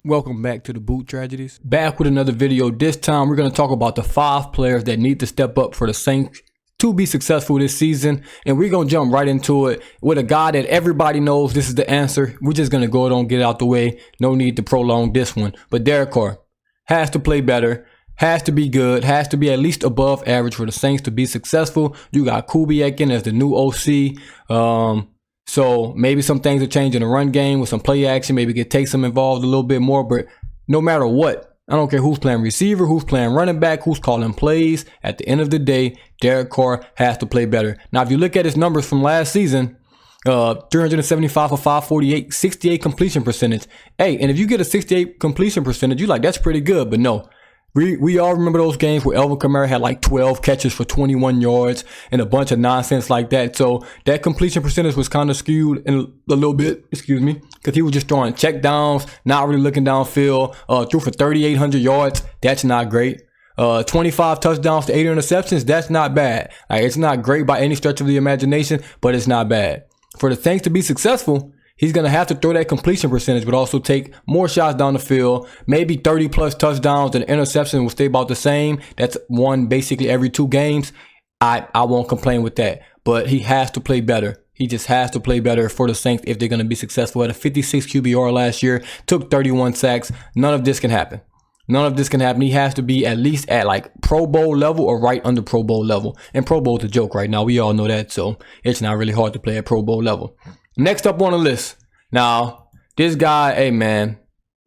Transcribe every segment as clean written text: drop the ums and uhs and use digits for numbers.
Welcome back to the Boot Tragedies. Back with another video. This time we're going to talk about the 5 players that need to step up for the Saints to be successful this season. And we're going to jump right into it with a guy that everybody knows this is the answer. We're just going to go and get out the way. No need to prolong this one. But Derek Carr has to play better, has to be good, has to be at least above average for the Saints to be successful. You got Kubiak as the new OC. So maybe some things will change in the run game with some play action. Maybe get Taysom involved a little bit more. But no matter what, I don't care who's playing receiver, who's playing running back, who's calling plays. At the end of the day, Derek Carr has to play better. Now, if you look at his numbers from last season, 375 for 548, 68 completion percentage. Hey, and if you get a 68 completion percentage, you're like, that's pretty good. But no. We all remember those games where Alvin Kamara had like 12 catches for 21 yards and a bunch of nonsense like that. So that completion percentage was kind of skewed in a little bit, because he was just throwing check downs, not really looking downfield, threw for 3,800 yards. That's not great. 25 touchdowns to 8 interceptions. That's not bad. Like, it's not great by any stretch of the imagination, but it's not bad. For the Saints to be successful, he's going to have to throw that completion percentage, but also take more shots down the field. Maybe 30 plus touchdowns and interception will stay about the same. That's one basically every 2 games. I won't complain with that, but he has to play better. He just has to play better for the Saints if they're going to be successful. At a 56 QBR last year, took 31 sacks. None of this can happen. None of this can happen. He has to be at least at like Pro Bowl level or right under Pro Bowl level. And Pro Bowl is a joke right now. We all know that, so it's not really hard to play at Pro Bowl level. Next up on the list. Now, this guy, hey man,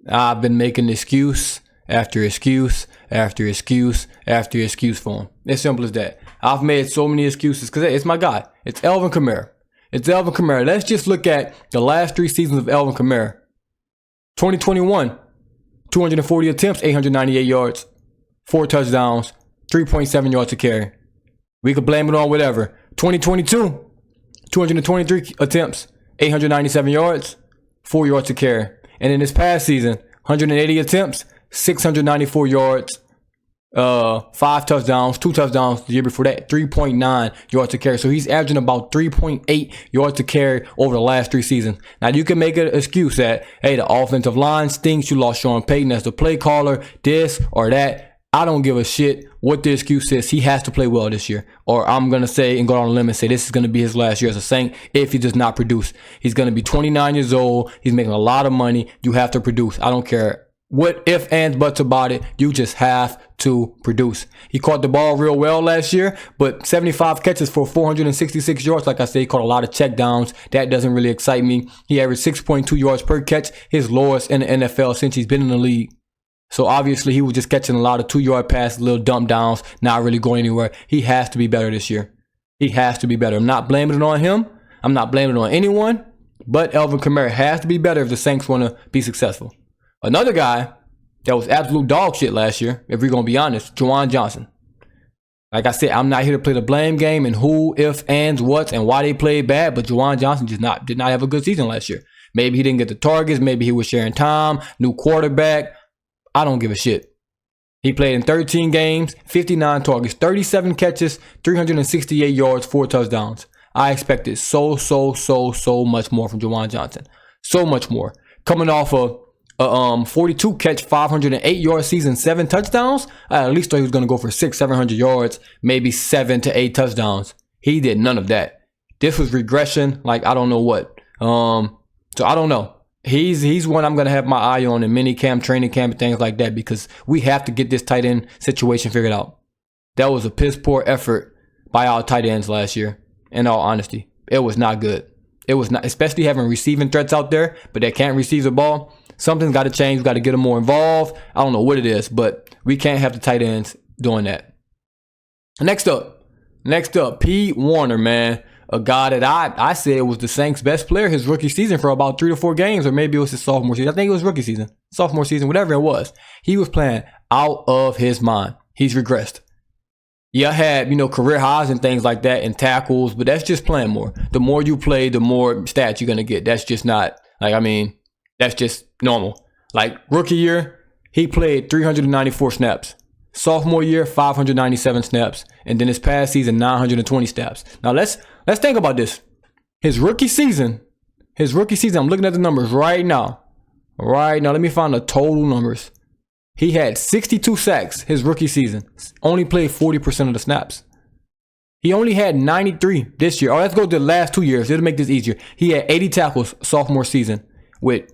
I've been making excuse after excuse after excuse after excuse for him. As simple as that. I've made so many excuses because it's my guy. It's Alvin Kamara. It's Alvin Kamara. Let's just look at the last 3 seasons of Alvin Kamara. 2021, 240 attempts, 898 yards, 4 touchdowns, 3.7 yards to carry. We could blame it on whatever. 2022, 223 attempts, 897 yards, 4 yards to carry. And in this past season, 180 attempts, 694 yards, 5 touchdowns, 2 touchdowns the year before that, 3.9 yards to carry. So he's averaging about 3.8 yards to carry over the last 3 seasons. Now you can make an excuse that, hey, the offensive line stinks. You lost Sean Payton as the play caller, this or that. I don't give a shit what the excuse is. He has to play well this year. Or I'm going to say and go on a limb and say this is going to be his last year as a Saint if he does not produce. He's going to be 29 years old. He's making a lot of money. You have to produce. I don't care what ifs, ands, buts about it. You just have to produce. He caught the ball real well last year, but 75 catches for 466 yards. Like I said, he caught a lot of check downs. That doesn't really excite me. He averaged 6.2 yards per catch, his lowest in the NFL since he's been in the league. So obviously he was just catching a lot of 2-yard passes, little dump downs, not really going anywhere. He has to be better this year. He has to be better. I'm not blaming it on him. I'm not blaming it on anyone. But Alvin Kamara has to be better if the Saints want to be successful. Another guy that was absolute dog shit last year, if we're going to be honest, Juwan Johnson. Like I said, I'm not here to play the blame game and who, if, ands, what's, and why they played bad. But Juwan Johnson did not have a good season last year. Maybe he didn't get the targets. Maybe he was sharing time. New quarterback. I don't give a shit. He played in 13 games, 59 targets, 37 catches, 368 yards, 4 touchdowns. I expected so much more from Juwan Johnson. So much more. Coming off a 42 catch, 508 yard season, 7 touchdowns. I at least thought he was going to go for 600-700 yards, maybe 7 to 8 touchdowns. He did none of that. This was regression, like I don't know what. So I don't know. He's one I'm going to have my eye on in mini camp, training camp, and things like that because we have to get this tight end situation figured out. That was a piss poor effort by our tight ends last year, in all honesty. It was not good. It was not, especially having receiving threats out there, but they can't receive the ball. Something's got to change. We've got to get them more involved. I don't know what it is, but we can't have the tight ends doing that. Next up, Pete Werner, man. A guy that I said was the Saints' best player his rookie season for about 3 to 4 games, or maybe it was his sophomore season. I think it was rookie season, sophomore season, whatever it was. He was playing out of his mind. He's regressed. Yeah, I had, career highs and things like that and tackles, but that's just playing more. The more you play, the more stats you're going to get. That's just not, that's just normal. Like, rookie year, he played 394 snaps. Sophomore year, 597 snaps. And then his past season, 920 snaps. Now, let's think about this. His rookie season, I'm looking at the numbers right now. All right, now let me find the total numbers. He had 62 sacks his rookie season. Only played 40% of the snaps. He only had 93 this year. Oh, let's go to the last 2 years. It'll make this easier. He had 80 tackles sophomore season with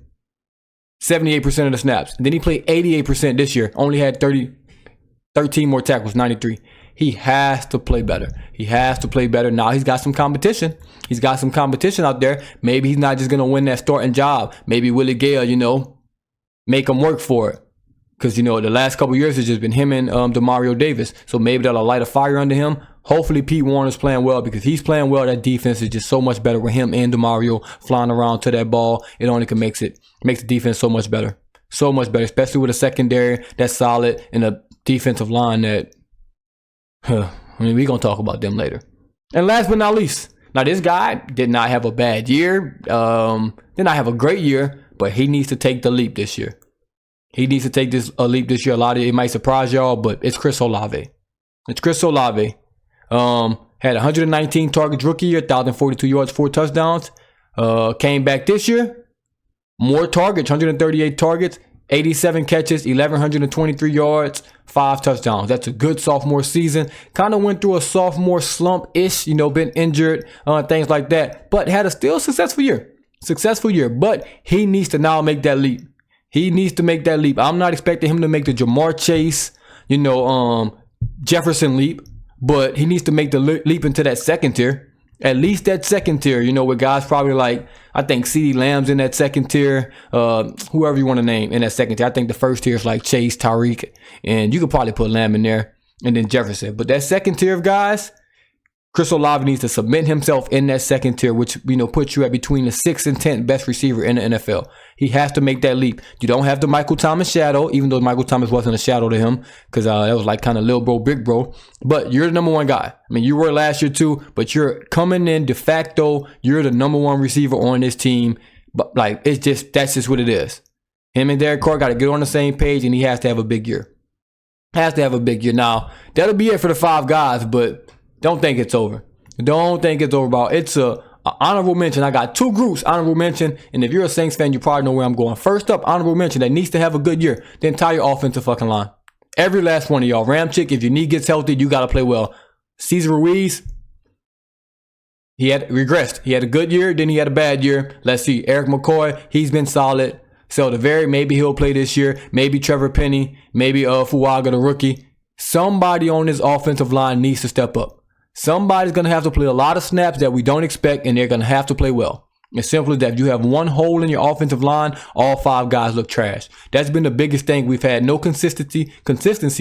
78% of the snaps. And then he played 88% this year. Only had 13 more tackles, 93. He has to play better. He has to play better. Now he's got some competition. He's got some competition out there. Maybe he's not just going to win that starting job. Maybe Willie Gay, make him work for it. Because, the last couple years it's just been him and Demario Davis. So maybe that'll light a fire under him. Hopefully Pete Warner's playing well, because he's playing well. That defense is just so much better with him and Demario flying around to that ball. It only makes the defense so much better. So much better, especially with a secondary that's solid and a defensive line that, we're going to talk about them later. And last but not least, now this guy did not have a bad year. Did not have a great year, but he needs to take the leap this year. He needs to take a leap this year. A lot of it might surprise y'all, but it's Chris Olave. It's Chris Olave. Had 119 targets rookie year, 1,042 yards, 4 touchdowns. Came back this year, more targets, 138 targets, 87 catches, 1,123 yards, 5 touchdowns. That's a good sophomore season. Kind of went through a sophomore slump-ish, been injured, things like that. But had a still successful year. But he needs to now make that leap. He needs to make that leap. I'm not expecting him to make the Jamar Chase, Jefferson leap. But he needs to make the leap into that second tier. At least that second tier, with guys probably like, I think CeeDee Lamb's in that second tier. Whoever you want to name in that second tier. I think the first tier is like Chase, Tyreek. And you could probably put Lamb in there. And then Jefferson. But that second tier of guys, Chris Olave needs to submit himself in that second tier, which, puts you at between the 6th and 10th best receiver in the NFL. He has to make that leap. You don't have the Michael Thomas shadow, even though Michael Thomas wasn't a shadow to him, because that was like kind of little bro, big bro. But you're the number one guy. You were last year too, but you're coming in de facto. You're the number one receiver on this team. But that's just what it is. Him and Derek Carr got to get on the same page, and he has to have a big year. Now, that'll be it for the 5 guys, but don't think it's over. It's a honorable mention. I got 2 groups, honorable mention. And if you're a Saints fan, you probably know where I'm going. First up, honorable mention that needs to have a good year. The entire offensive fucking line. Every last one of y'all. Ramchick, if your knee gets healthy, you got to play well. Cesar Ruiz, he had regressed. He had a good year, then he had a bad year. Let's see. Eric McCoy, he's been solid. Seldaveri, maybe he'll play this year. Maybe Trevor Penny. Maybe Fuaga, the rookie. Somebody on this offensive line needs to step up. Somebody's going to have to play a lot of snaps that we don't expect, and they're going to have to play well. It's simple as that. If you have one hole in your offensive line, all 5 guys look trash. That's been the biggest thing. We've had no consistency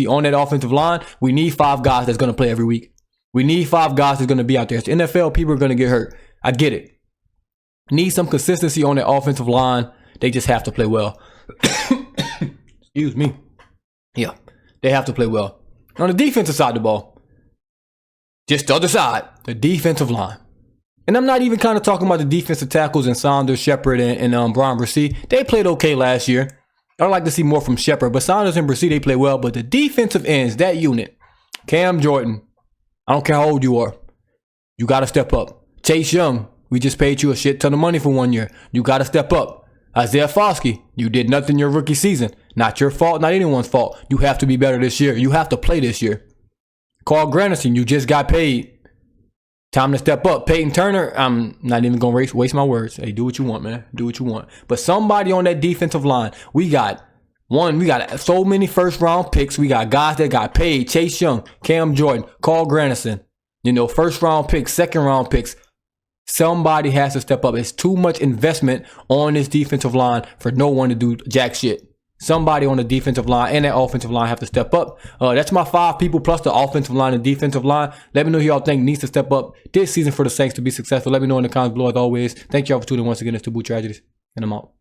on that offensive line. We need 5 guys that's going to play every week. We need 5 guys that's going to be out there. It's the NFL. People are going to get hurt. I get it. Need some consistency on that offensive line. They just have to play well. Excuse me. Yeah, they have to play well. On the defensive side of the ball, just the other side, the defensive line. And I'm not even kind of talking about the defensive tackles and Saunders, Shepard, and Brian Bresee. They played okay last year. I'd like to see more from Shepard, but Saunders and Bresee, they play well. But the defensive ends, that unit, Cam Jordan, I don't care how old you are, you got to step up. Chase Young, we just paid you a shit ton of money for 1 year. You got to step up. Isaiah Foskey, you did nothing your rookie season. Not your fault, not anyone's fault. You have to be better this year. You have to play this year. Carl Granderson, you just got paid. Time to step up. Peyton Turner, I'm not even going to waste my words. Hey, do what you want, man. Do what you want. But somebody on that defensive line, we got so many first round picks. We got guys that got paid. Chase Young, Cam Jordan, Carl Granderson. First round picks, second round picks. Somebody has to step up. It's too much investment on this defensive line for no one to do jack shit. Somebody on the defensive line and that offensive line have to step up. That's my 5 people plus the offensive line and defensive line. Let me know who y'all think needs to step up this season for the Saints to be successful. Let me know in the comments below as always. Thank y'all for tuning in once again. It's Two Boot Tragedies, and I'm out.